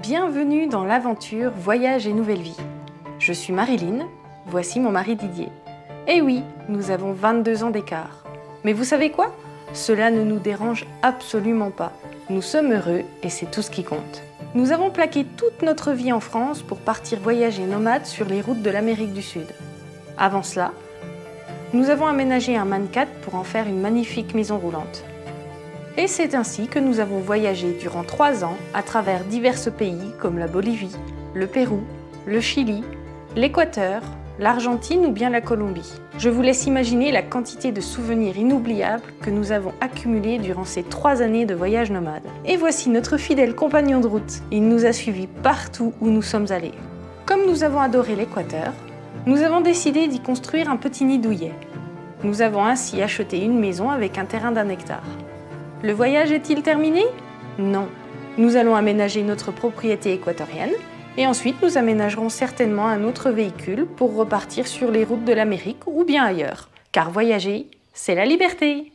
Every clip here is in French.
Bienvenue dans l'aventure Voyage et Nouvelle Vie. Je suis Marilyn, voici mon mari Didier. Et oui, nous avons 22 ans d'écart. Mais vous savez quoi? Cela ne nous dérange absolument pas. Nous sommes heureux et c'est tout ce qui compte. Nous avons plaqué toute notre vie en France pour partir voyager nomade sur les routes de l'Amérique du Sud. Avant cela, nous avons aménagé un man-4 pour en faire une magnifique maison roulante. Et c'est ainsi que nous avons voyagé durant 3 ans à travers divers pays comme la Bolivie, le Pérou, le Chili, l'Équateur, l'Argentine ou bien la Colombie. Je vous laisse imaginer la quantité de souvenirs inoubliables que nous avons accumulés durant ces 3 années de voyage nomade. Et voici notre fidèle compagnon de route. Il nous a suivis partout où nous sommes allés. Comme nous avons adoré l'Équateur, nous avons décidé d'y construire un petit nid douillet. Nous avons ainsi acheté une maison avec un terrain d'1 hectare. Le voyage est-il terminé? Non. Nous allons aménager notre propriété équatorienne et ensuite nous aménagerons certainement un autre véhicule pour repartir sur les routes de l'Amérique ou bien ailleurs. Car voyager, c'est la liberté!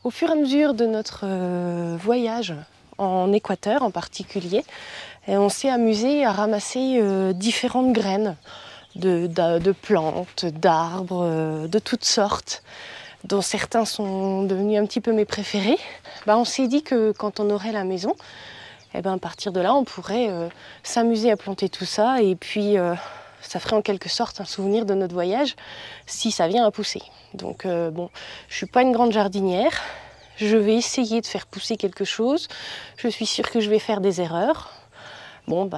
Au fur et à mesure de notre voyage en Équateur en particulier, on s'est amusé à ramasser différentes graines de plantes, d'arbres, de toutes sortes, dont certains sont devenus un petit peu mes préférés. On s'est dit que quand on aurait la maison, à partir de là, on pourrait s'amuser à planter tout ça et puis ça ferait en quelque sorte un souvenir de notre voyage si ça vient à pousser. Donc bon, je suis pas une grande jardinière, je vais essayer de faire pousser quelque chose. Je suis sûre que je vais faire des erreurs. Bon,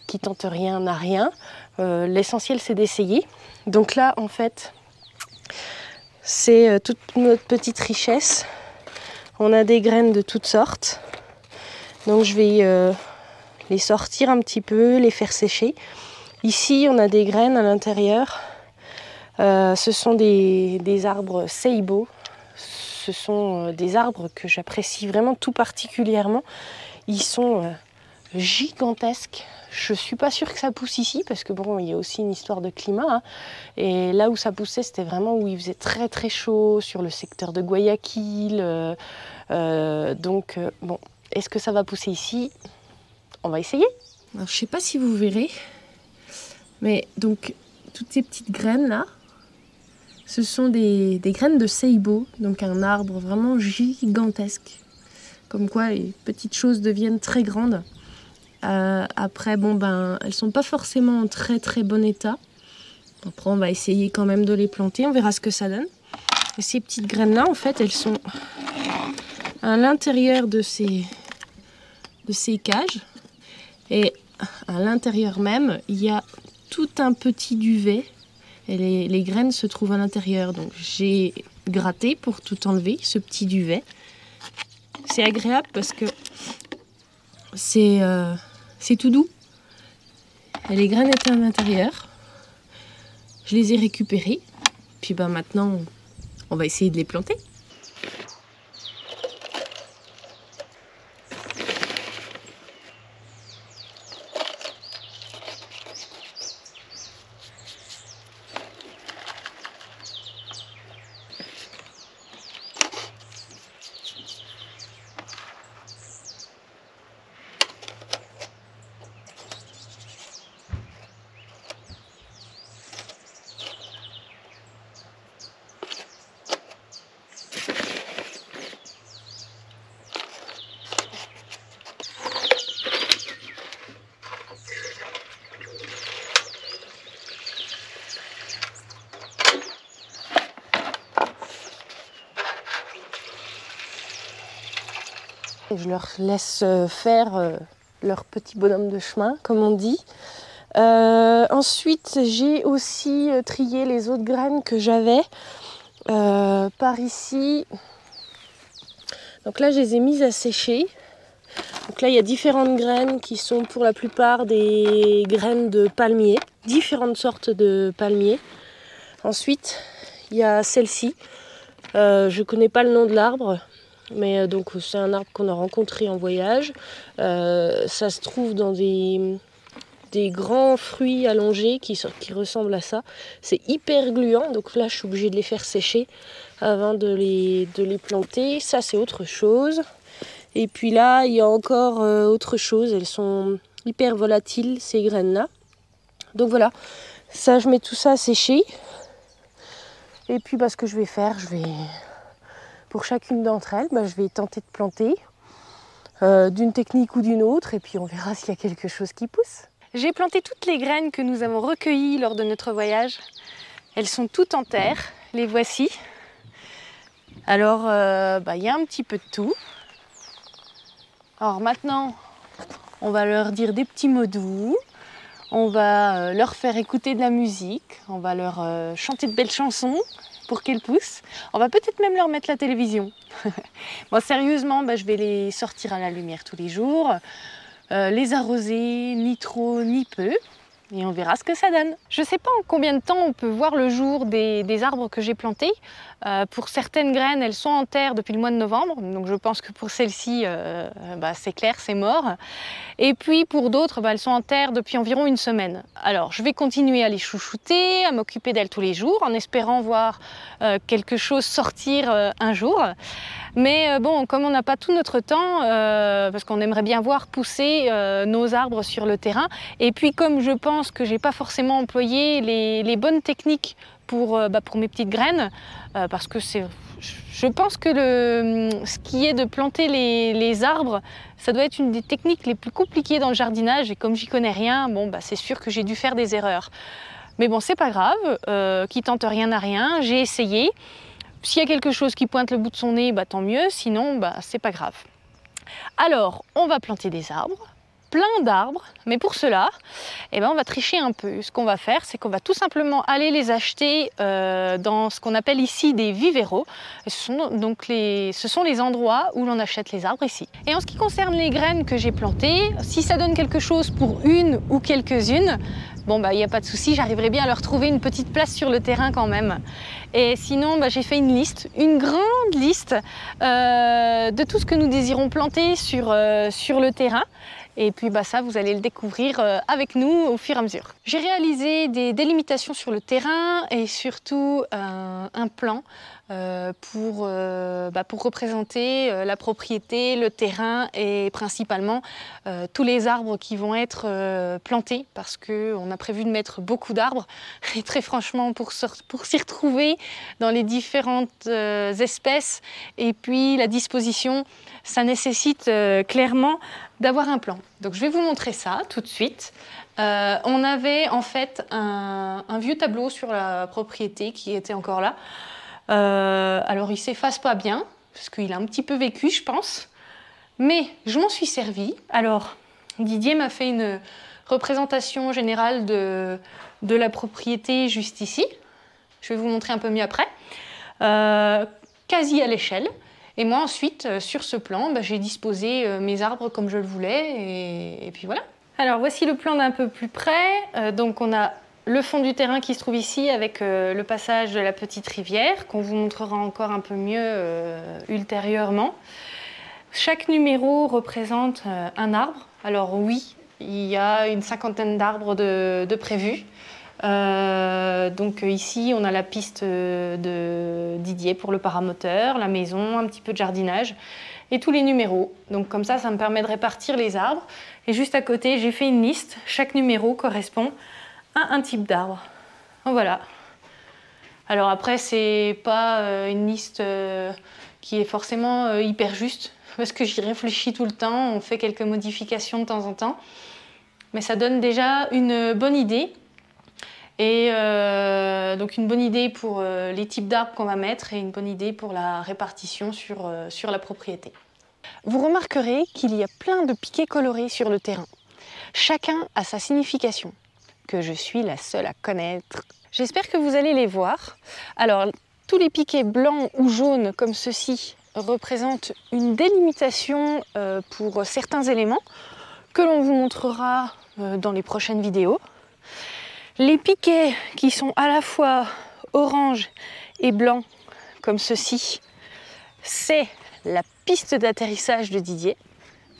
qui tente rien n'a rien. L'essentiel, c'est d'essayer. Donc là, en fait, c'est toute notre petite richesse. On a des graines de toutes sortes. Donc je vais les sortir un petit peu, les faire sécher. Ici, on a des graines à l'intérieur. Ce sont des arbres Seibo. Ce sont des arbres que j'apprécie vraiment tout particulièrement. Ils sont gigantesques. Je suis pas sûre que ça pousse ici parce que bon, il y a aussi une histoire de climat. Hein. Et là où ça poussait, c'était vraiment où il faisait très très chaud, sur le secteur de Guayaquil. Donc bon, est-ce que ça va pousser ici? On va essayer. Alors je sais pas si vous verrez, mais donc toutes ces petites graines là, ce sont des graines de Seibo, donc un arbre vraiment gigantesque. Comme quoi les petites choses deviennent très grandes. Après, elles sont pas forcément en très très bon état. Après, on va essayer quand même de les planter, on verra ce que ça donne. Et ces petites graines-là, en fait, elles sont à l'intérieur de ces cages. Et à l'intérieur même, il y a tout un petit duvet. Et les graines se trouvent à l'intérieur. Donc, j'ai gratté pour tout enlever, ce petit duvet. C'est agréable parce que c'est tout doux. Et les graines étaient à l'intérieur. Je les ai récupérées. Puis maintenant, on va essayer de les planter. Je leur laisse faire leur petit bonhomme de chemin, comme on dit. Ensuite, j'ai aussi trié les autres graines que j'avais par ici. Donc là, je les ai mises à sécher. Donc là, il y a différentes graines qui sont pour la plupart des graines de palmier, différentes sortes de palmiers. Ensuite, il y a celle-ci. Je ne connais pas le nom de l'arbre. Mais donc c'est un arbre qu'on a rencontré en voyage. Ça se trouve dans des grands fruits allongés qui ressemblent à ça. C'est hyper gluant, donc là je suis obligée de les faire sécher avant de les planter. Ça c'est autre chose. Et puis là, il y a encore autre chose. Elles sont hyper volatiles, ces graines-là. Donc voilà, ça, je mets tout ça à sécher. Et puis, ce que je vais faire, pour chacune d'entre elles, je vais tenter de planter d'une technique ou d'une autre. Et puis, on verra s'il y a quelque chose qui pousse. J'ai planté toutes les graines que nous avons recueillies lors de notre voyage. Elles sont toutes en terre, les voici. Alors, il y a un petit peu de tout. Alors maintenant, on va leur dire des petits mots doux. On va leur faire écouter de la musique. On va leur chanter de belles chansons pour qu'elles poussent. On va peut-être même leur mettre la télévision. Bon, sérieusement, je vais les sortir à la lumière tous les jours. Les arroser, ni trop ni peu. Et on verra ce que ça donne. Je ne sais pas en combien de temps on peut voir le jour des arbres que j'ai plantés. Pour certaines graines, elles sont en terre depuis le mois de novembre. Donc je pense que pour celles-ci, c'est clair, c'est mort. Et puis pour d'autres, elles sont en terre depuis environ une semaine. Alors je vais continuer à les chouchouter, à m'occuper d'elles tous les jours, en espérant voir quelque chose sortir un jour. Mais bon, comme on n'a pas tout notre temps, parce qu'on aimerait bien voir pousser nos arbres sur le terrain, et puis comme je pense que j'ai pas forcément employé les bonnes techniques pour mes petites graines, parce que je pense que ce qui est de planter les arbres, ça doit être une des techniques les plus compliquées dans le jardinage, et comme j'y connais rien, c'est sûr que j'ai dû faire des erreurs. Mais bon, c'est pas grave, qui tente rien n'a rien, j'ai essayé. S'il y a quelque chose qui pointe le bout de son nez, tant mieux, sinon c'est pas grave. Alors, on va planter des arbres, plein d'arbres, mais pour cela, on va tricher un peu. Ce qu'on va faire, c'est qu'on va tout simplement aller les acheter dans ce qu'on appelle ici des viveros. Ce sont les endroits où l'on achète les arbres ici. Et en ce qui concerne les graines que j'ai plantées, si ça donne quelque chose pour une ou quelques-unes, il n'y a pas de souci, j'arriverai bien à leur trouver une petite place sur le terrain quand même. Et sinon, j'ai fait une liste, une grande liste de tout ce que nous désirons planter sur le terrain. Et puis ça, vous allez le découvrir avec nous au fur et à mesure. J'ai réalisé des délimitations sur le terrain et surtout un plan pour représenter la propriété, le terrain et principalement tous les arbres qui vont être plantés, parce qu'on a prévu de mettre beaucoup d'arbres et très franchement pour s'y retrouver dans les différentes espèces et puis la disposition, ça nécessite clairement d'avoir un plan. Donc je vais vous montrer ça tout de suite. On avait en fait un vieux tableau sur la propriété qui était encore là. Alors il s'efface pas bien, parce qu'il a un petit peu vécu je pense, mais je m'en suis servi. Alors Didier m'a fait une représentation générale de la propriété juste ici. Je vais vous montrer un peu mieux après. Quasi à l'échelle. Et moi ensuite, sur ce plan, j'ai disposé mes arbres comme je le voulais, et puis voilà. Alors voici le plan d'un peu plus près. Donc on a le fond du terrain qui se trouve ici avec le passage de la petite rivière, qu'on vous montrera encore un peu mieux ultérieurement. Chaque numéro représente un arbre. Alors oui, il y a une cinquantaine d'arbres de prévus. Donc ici on a la piste de Didier pour le paramoteur, la maison, un petit peu de jardinage et tous les numéros. Donc comme ça me permet de répartir les arbres. Et juste à côté j'ai fait une liste, chaque numéro correspond à un type d'arbre. Voilà. Alors après c'est pas une liste qui est forcément hyper juste, parce que j'y réfléchis tout le temps, on fait quelques modifications de temps en temps. Mais ça donne déjà une bonne idée. Et donc une bonne idée pour les types d'arbres qu'on va mettre et une bonne idée pour la répartition sur la propriété. Vous remarquerez qu'il y a plein de piquets colorés sur le terrain. Chacun a sa signification, que je suis la seule à connaître. J'espère que vous allez les voir. Alors, tous les piquets blancs ou jaunes comme ceci représentent une délimitation pour certains éléments que l'on vous montrera dans les prochaines vidéos. Les piquets qui sont à la fois orange et blanc, comme ceci, c'est la piste d'atterrissage de Didier.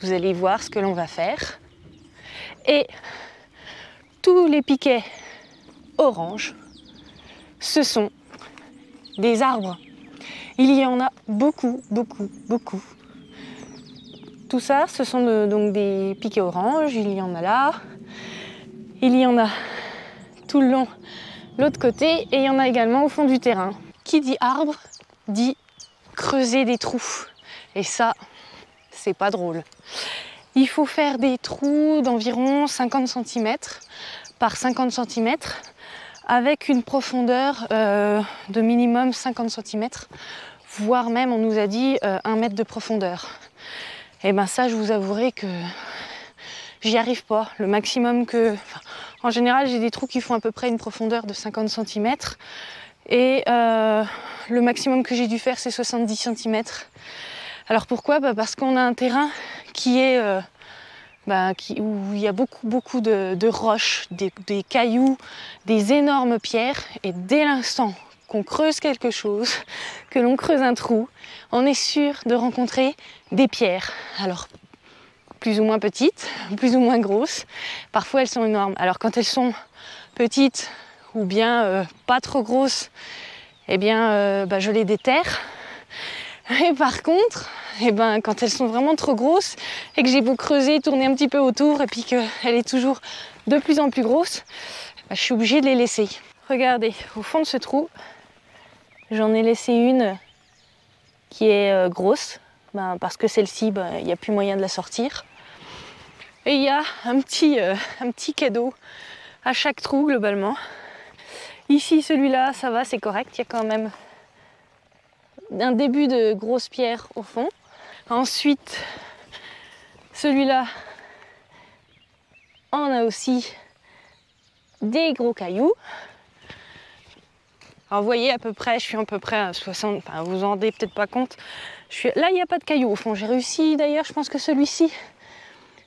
Vous allez voir ce que l'on va faire. Et tous les piquets orange, ce sont des arbres. Il y en a beaucoup, beaucoup, beaucoup. Tout ça, ce sont donc des piquets oranges, il y en a là, il y en a tout le long de l'autre côté et il y en a également au fond du terrain. Qui dit arbre, dit creuser des trous. Et ça, c'est pas drôle. Il faut faire des trous d'environ 50 cm par 50 cm avec une profondeur de minimum 50 cm, voire même, on nous a dit, 1 mètre de profondeur. Et ben ça, je vous avouerai que j'y arrive pas. Le maximum que... Enfin, en général, j'ai des trous qui font à peu près une profondeur de 50 cm. Et le maximum que j'ai dû faire, c'est 70 cm. Alors pourquoi? Parce qu'on a un terrain qui est... où il y a beaucoup de roches, des cailloux, des énormes pierres. Et dès l'instant qu'on creuse quelque chose, que l'on creuse un trou, on est sûr de rencontrer des pierres. Alors, plus ou moins petites, plus ou moins grosses. Parfois, elles sont énormes. Alors, quand elles sont petites ou bien pas trop grosses, eh bien, je les déterre. Et par contre, eh ben, quand elles sont vraiment trop grosses et que j'ai beau creuser, tourner un petit peu autour et puis qu'elle est toujours de plus en plus grosse, je suis obligée de les laisser. Regardez, au fond de ce trou, j'en ai laissé une qui est grosse, parce que celle-ci, il n'y a plus moyen de la sortir. Et il y a un petit cadeau à chaque trou globalement. Ici, celui-là, ça va, c'est correct, il y a quand même un début de grosse pierre au fond. Ensuite, celui-là, on a aussi des gros cailloux. Alors vous voyez à peu près, je suis à peu près à 60, enfin vous vous en rendez peut-être pas compte. Là il n'y a pas de cailloux au fond, j'ai réussi d'ailleurs, je pense que celui-ci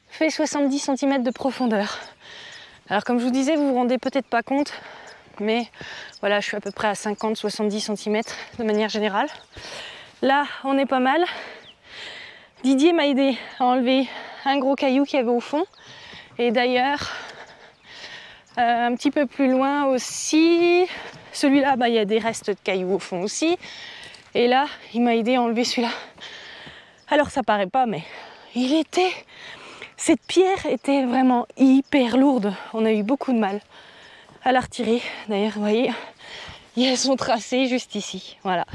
fait 70 cm de profondeur. Alors comme je vous disais, vous vous rendez peut-être pas compte, mais voilà, je suis à peu près à 50-70 cm de manière générale. Là on est pas mal. Didier m'a aidé à enlever un gros caillou qu'il y avait au fond. Et d'ailleurs, un petit peu plus loin aussi, celui-là, il y a des restes de cailloux au fond aussi. Et là, il m'a aidé à enlever celui-là. Alors ça paraît pas, mais cette pierre était vraiment hyper lourde. On a eu beaucoup de mal à la retirer. D'ailleurs, vous voyez, il y a son tracé juste ici. Voilà.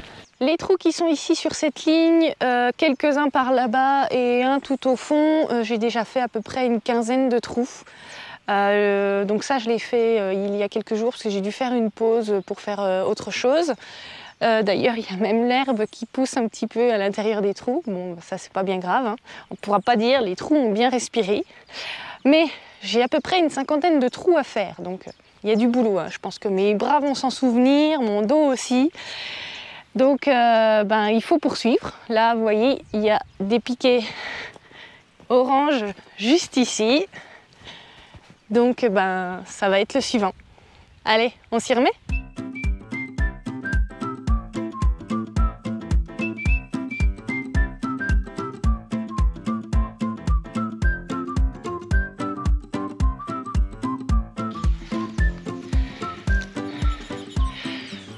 Les trous qui sont ici sur cette ligne, quelques-uns par là-bas et un tout au fond, j'ai déjà fait à peu près une quinzaine de trous. Donc ça, je l'ai fait il y a quelques jours parce que j'ai dû faire une pause pour faire autre chose. D'ailleurs, il y a même l'herbe qui pousse un petit peu à l'intérieur des trous. Bon, ça, c'est pas bien grave, hein. On ne pourra pas dire les trous ont bien respiré. Mais j'ai à peu près une cinquantaine de trous à faire. Donc, il y a du boulot, hein. Je pense que mes bras vont s'en souvenir, mon dos aussi. Donc, il faut poursuivre. Là, vous voyez, il y a des piquets orange juste ici. Donc, ça va être le suivant. Allez, on s'y remet ?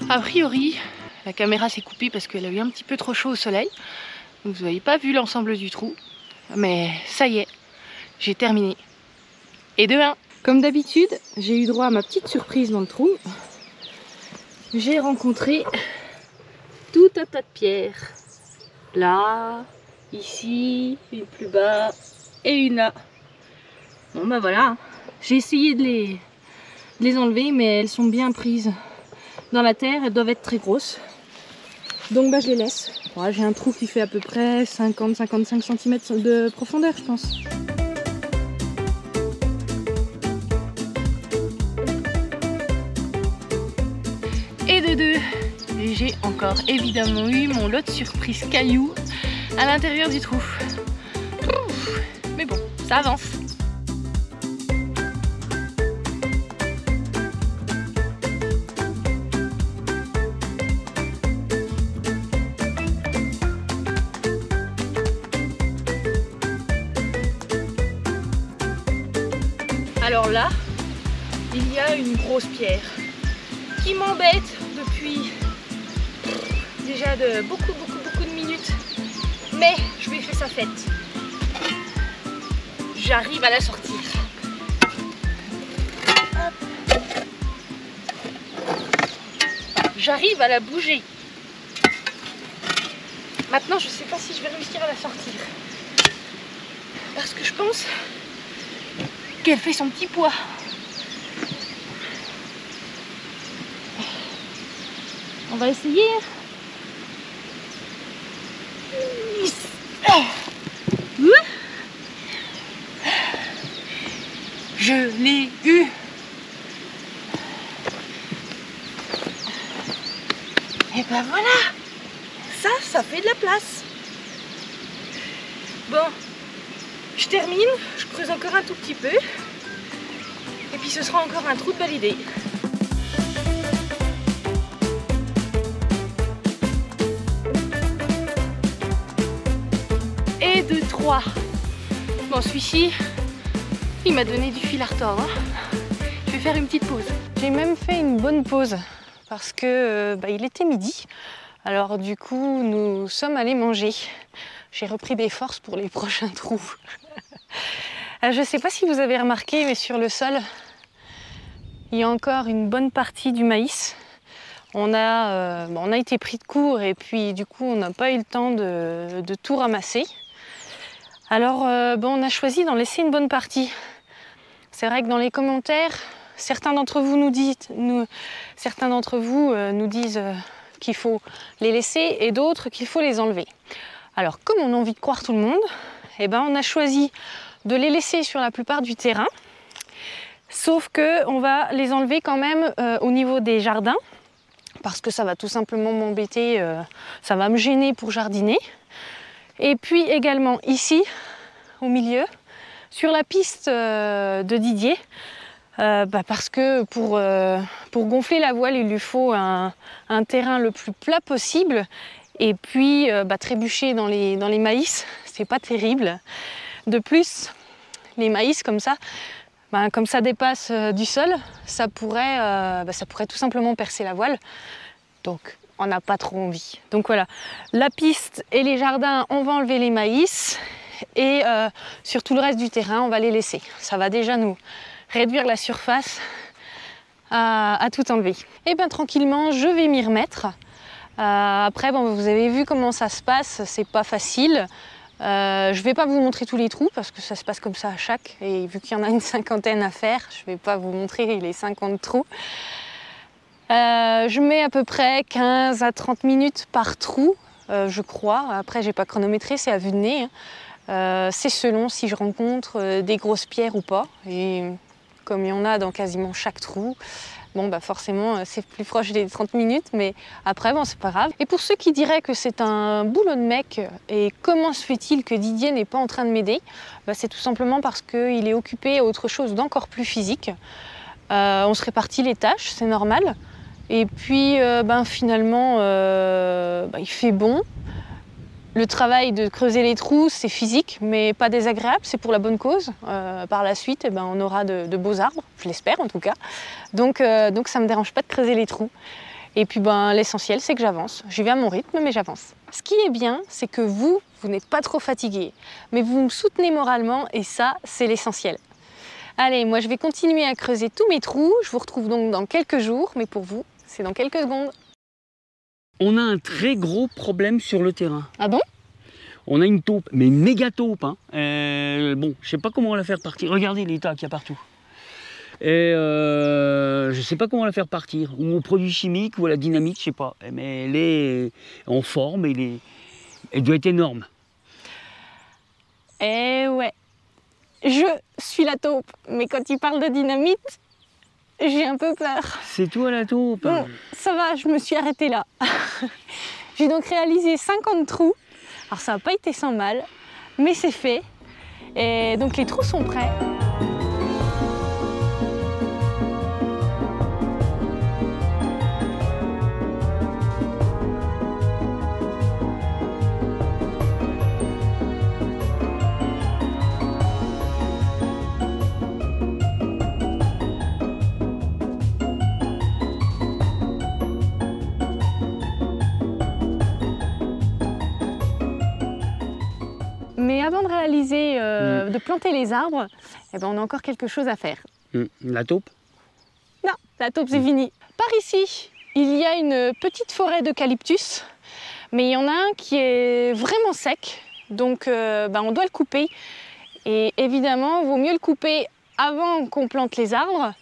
A priori, la caméra s'est coupée parce qu'elle a eu un petit peu trop chaud au soleil. Donc vous n'avez pas vu l'ensemble du trou. Mais ça y est, j'ai terminé. Et de 1. Comme d'habitude, j'ai eu droit à ma petite surprise dans le trou. J'ai rencontré tout un tas de pierres. Là, ici, une plus bas et une là. Bon voilà, j'ai essayé de les enlever, mais elles sont bien prises dans la terre, elles doivent être très grosses. Donc je les laisse. Voilà, j'ai un trou qui fait à peu près 50-55 cm de profondeur, je pense. Et de 2, j'ai encore évidemment eu mon lot de surprise cailloux à l'intérieur du trou. Mais bon, ça avance. Alors là, il y a une grosse pierre qui m'embête depuis déjà de beaucoup de minutes. Mais je lui ai fait sa fête. J'arrive à la sortir. J'arrive à la bouger. Maintenant, je ne sais pas si je vais réussir à la sortir. Parce que je pense qu'elle fait son petit poids. On va essayer. Je l'ai eu. Et ben voilà. Ça fait de la place. Bon, je termine. Je creuse encore un tout petit peu. Et puis ce sera encore un trou de validé. Et 2, 3. Bon, celui-ci, il m'a donné du fil à retordre. Je vais faire une petite pause. J'ai même fait une bonne pause parce que il était midi. Alors du coup, nous sommes allés manger. J'ai repris des forces pour les prochains trous. Je ne sais pas si vous avez remarqué, mais sur le sol, il y a encore une bonne partie du maïs. On a été pris de court et puis du coup, on n'a pas eu le temps de tout ramasser. Alors, on a choisi d'en laisser une bonne partie. C'est vrai que dans les commentaires, certains d'entre vous nous disent qu'il faut les laisser et d'autres qu'il faut les enlever. Alors, comme on a envie de croire tout le monde, on a choisi de les laisser sur la plupart du terrain, sauf qu'on va les enlever quand même au niveau des jardins, parce que ça va tout simplement m'embêter, ça va me gêner pour jardiner. Et puis également ici, au milieu, sur la piste de Didier, parce que pour gonfler la voile, il lui faut un terrain le plus plat possible. Et puis trébucher dans les maïs, c'est pas terrible. De plus, les maïs comme ça dépasse du sol, ça pourrait tout simplement percer la voile. Donc on n'a pas trop envie. Donc voilà, la piste et les jardins, on va enlever les maïs. Et sur tout le reste du terrain, on va les laisser. Ça va déjà nous réduire la surface à tout enlever. Et bien tranquillement, je vais m'y remettre. Après, vous avez vu comment ça se passe, c'est pas facile. Je ne vais pas vous montrer tous les trous parce que ça se passe comme ça à chaque. Et vu qu'il y en a une cinquantaine à faire, je ne vais pas vous montrer les 50 trous. Je mets à peu près 15 à 30 minutes par trou, je crois. Après, j'ai pas chronométré, c'est à vue de nez. C'est selon si je rencontre des grosses pierres ou pas. Et comme il y en a dans quasiment chaque trou, forcément c'est plus proche des 30 minutes, mais après c'est pas grave. Et pour ceux qui diraient que c'est un boulot de mec et comment se fait-il que Didier n'est pas en train de m'aider, c'est tout simplement parce qu'il est occupé à autre chose d'encore plus physique. On se répartit les tâches, c'est normal. Et puis finalement il fait bon. Le travail de creuser les trous, c'est physique, mais pas désagréable, c'est pour la bonne cause. Par la suite, on aura de beaux arbres, je l'espère en tout cas. Donc ça ne me dérange pas de creuser les trous. Et puis l'essentiel, c'est que j'avance. J'y vais à mon rythme, mais j'avance. Ce qui est bien, c'est que vous n'êtes pas trop fatigué, mais vous me soutenez moralement, et ça, c'est l'essentiel. Allez, moi je vais continuer à creuser tous mes trous. Je vous retrouve donc dans quelques jours, mais pour vous, c'est dans quelques secondes. On a un très gros problème sur le terrain. Ah bon? On a une taupe, mais une méga taupe. Hein. Je sais pas comment la faire partir. Regardez les tas qu'il y a partout. Et je sais pas comment la faire partir. Ou au produit chimique ou à la dynamite, je sais pas. Mais elle est en forme, elle doit être énorme. Eh ouais, je suis la taupe. Mais quand il parle de dynamite, j'ai un peu peur. C'est toi la taupe. Bon, ça va, je me suis arrêtée là. J'ai donc réalisé 50 trous. Alors ça n'a pas été sans mal, mais c'est fait. Et donc les trous sont prêts. Mais avant de réaliser de planter les arbres, eh ben, on a encore quelque chose à faire. La taupe? Non, la taupe c'est fini. Par ici, il y a une petite forêt d'eucalyptus, mais il y en a un qui est vraiment sec, donc on doit le couper. Et évidemment, il vaut mieux le couper avant qu'on plante les arbres,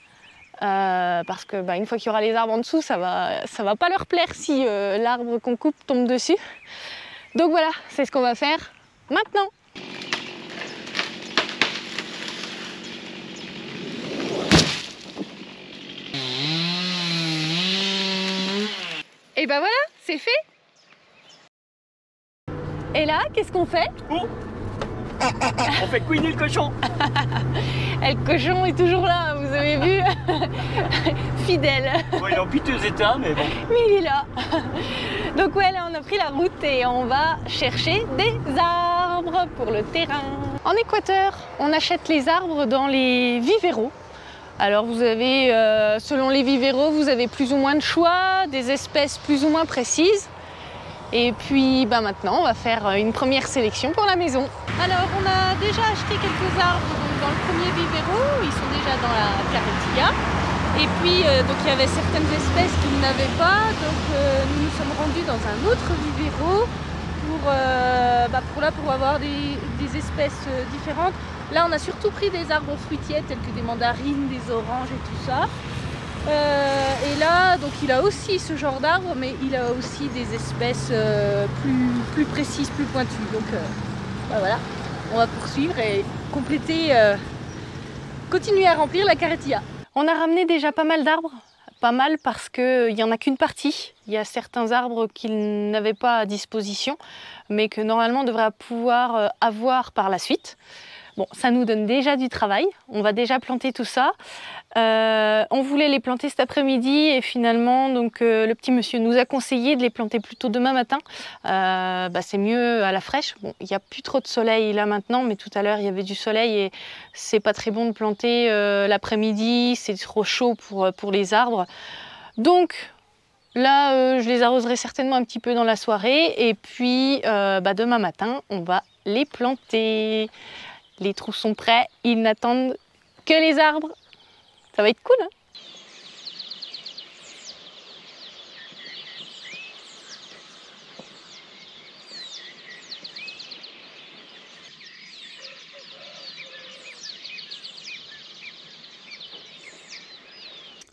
parce que une fois qu'il y aura les arbres en dessous, ça va pas leur plaire si l'arbre qu'on coupe tombe dessus. Donc voilà, c'est ce qu'on va faire maintenant. Et ben voilà, c'est fait. Et là, qu'est-ce qu'on fait? Oh, on fait couiner le cochon. Et le cochon est toujours là, vous avez vu. Fidèle. Bon, il est en piteux état, mais bon. Mais il est là. Donc ouais, là on a pris la route et on va chercher des arbres pour le terrain. En Équateur, on achète les arbres dans les viveros. Alors vous avez, selon les viveros, vous avez plus ou moins de choix, des espèces plus ou moins précises. Et puis maintenant, on va faire une première sélection pour la maison. Alors on a déjà acheté quelques arbres dans le premier vivero, ils sont déjà dans la carretilla. Et puis donc il y avait certaines espèces qu'ils n'avaient pas, donc nous nous sommes rendus dans un autre vivero pour avoir des espèces différentes. Là on a surtout pris des arbres fruitiers tels que des mandarines, des oranges et tout ça. Et là donc il a aussi ce genre d'arbre, mais il a aussi des espèces plus précises, plus pointues. Donc voilà, on va poursuivre et compléter, continuer à remplir la carretilla. On a ramené déjà pas mal d'arbres, pas mal parce qu'il n'y en a qu'une partie. Il y a certains arbres qu'ils n'avaient pas à disposition, mais que normalement on devrait pouvoir avoir par la suite. Bon, ça nous donne déjà du travail, on va déjà planter tout ça. On voulait les planter cet après-midi et finalement donc, le petit monsieur nous a conseillé de les planter plutôt demain matin. C'est mieux à la fraîche. Bon, il n'y a plus trop de soleil là maintenant, mais tout à l'heure il y avait du soleil et c'est pas très bon de planter l'après-midi, c'est trop chaud pour les arbres. Donc là, je les arroserai certainement un petit peu dans la soirée et puis demain matin, on va les planter. Les trous sont prêts, ils n'attendent que les arbres. Ça va être cool, hein?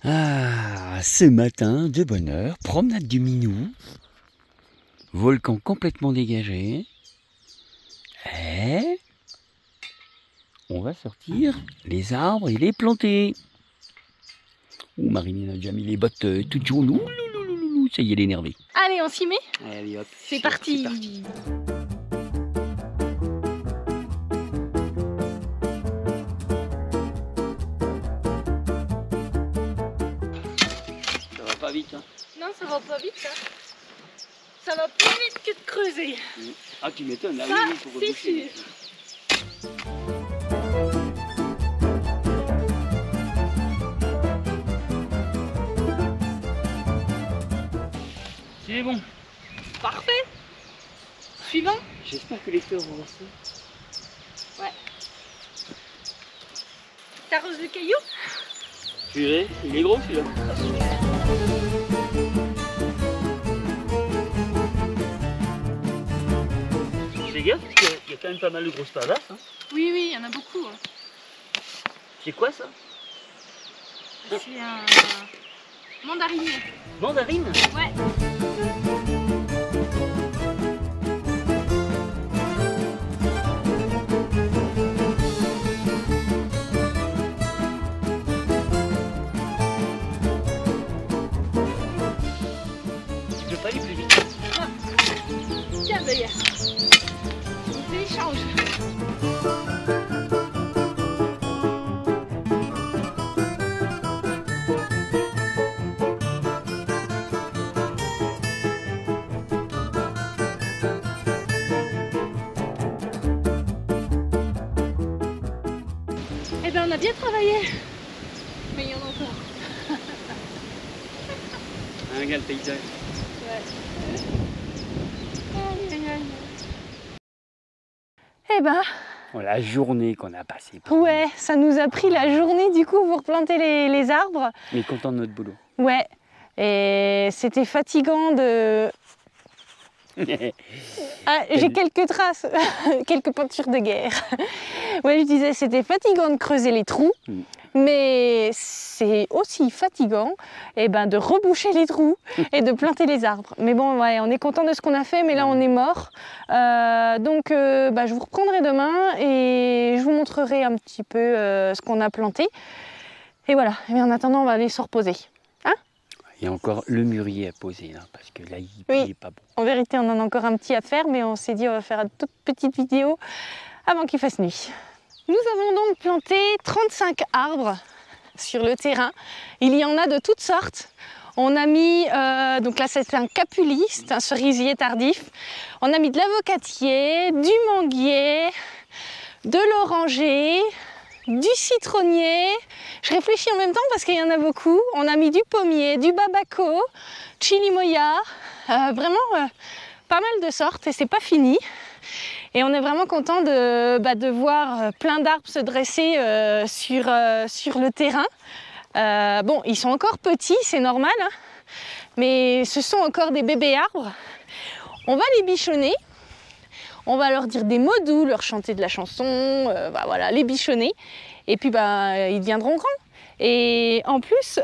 Ah, ce matin, de bonne heure, promenade du Minou, volcan complètement dégagé. Et on va sortir les arbres et les planter. Oh, Marilyn a déjà mis les bottes toutes jaunes. Ouh, ça y est, elle est énervée. Allez, on s'y met? Allez, hop. C'est parti. Ça va pas vite, hein? Non, ça va pas vite, ça. Ça va plus vite que de creuser. Ah, tu m'étonnes. Ah, ça, oui, pour c'est reboucher. sûr. C'est bon. Parfait. Suivant. J'espère que les fleurs vont rester. Ouais. T'arroses le caillou? Purée, il est gros celui-là. Fais gaffe parce qu'il y a quand même pas mal de grosses pavasses. Hein. Oui, il y en a beaucoup. Hein. C'est quoi ça? C'est un mandarine. Mandarine? Ouais. Tu peux pas aller plus vite. Ah. Tiens d'ailleurs. On s'échange. Eh ben on a bien travaillé. Mais il y en a encore. Regarde le paysage. Eh ben, Oh, la journée qu'on a passée. Ouais, ça nous a pris la journée du coup pour planter les arbres. Mais content de notre boulot. Ouais, et c'était fatigant de... Ah, j'ai quelques traces, quelques peintures de guerre. Ouais, je disais, c'était fatigant de creuser les trous, mais c'est aussi fatigant de reboucher les trous et de planter les arbres. Mais bon, ouais, on est content de ce qu'on a fait, mais là on est mort. Donc je vous reprendrai demain et je vous montrerai un petit peu ce qu'on a planté. Et voilà, mais en attendant, on va aller se reposer. Il y a encore le mûrier à poser, là, parce que là, il n'est pas bon. En vérité, on en a encore un petit à faire, mais on s'est dit on va faire une toute petite vidéo avant qu'il fasse nuit. Nous avons donc planté 35 arbres sur le terrain. Il y en a de toutes sortes. On a mis, donc là c'est un capuli, c'est un cerisier tardif. On a mis de l'avocatier, du manguier, de l'oranger, du citronnier. Je réfléchis en même temps parce qu'il y en a beaucoup. On a mis du pommier, du babaco, chilimoya, vraiment pas mal de sortes et c'est pas fini. Et on est vraiment content de voir plein d'arbres se dresser sur le terrain. Bon, ils sont encore petits, c'est normal, hein, mais ce sont encore des bébés arbres. On va les bichonner. On va leur dire des mots doux, leur chanter de la chanson, voilà, les bichonner. Et puis ils deviendront grands. Et en plus,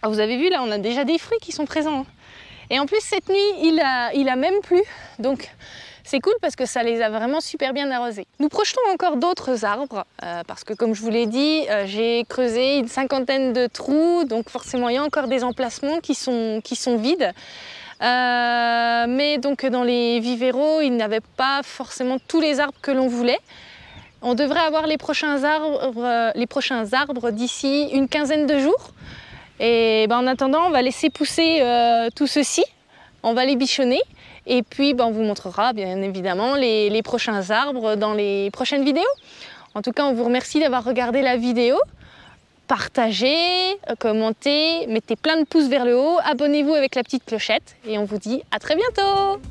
vous avez vu là, on a déjà des fruits qui sont présents. Et en plus, cette nuit, il a même plu. Donc c'est cool parce que ça les a vraiment super bien arrosés. Nous projetons encore d'autres arbres parce que comme je vous l'ai dit, j'ai creusé une 50aine de trous. Donc forcément, il y a encore des emplacements qui sont vides. Mais donc dans les viveros, il n'y avait pas forcément tous les arbres que l'on voulait. On devrait avoir les prochains arbres d'ici une quinzaine de jours. Et en attendant, on va laisser pousser tout ceci. On va les bichonner. Et puis on vous montrera bien évidemment les prochains arbres dans les prochaines vidéos. En tout cas, on vous remercie d'avoir regardé la vidéo. Partagez, commentez, mettez plein de pouces vers le haut, abonnez-vous avec la petite clochette et on vous dit à très bientôt!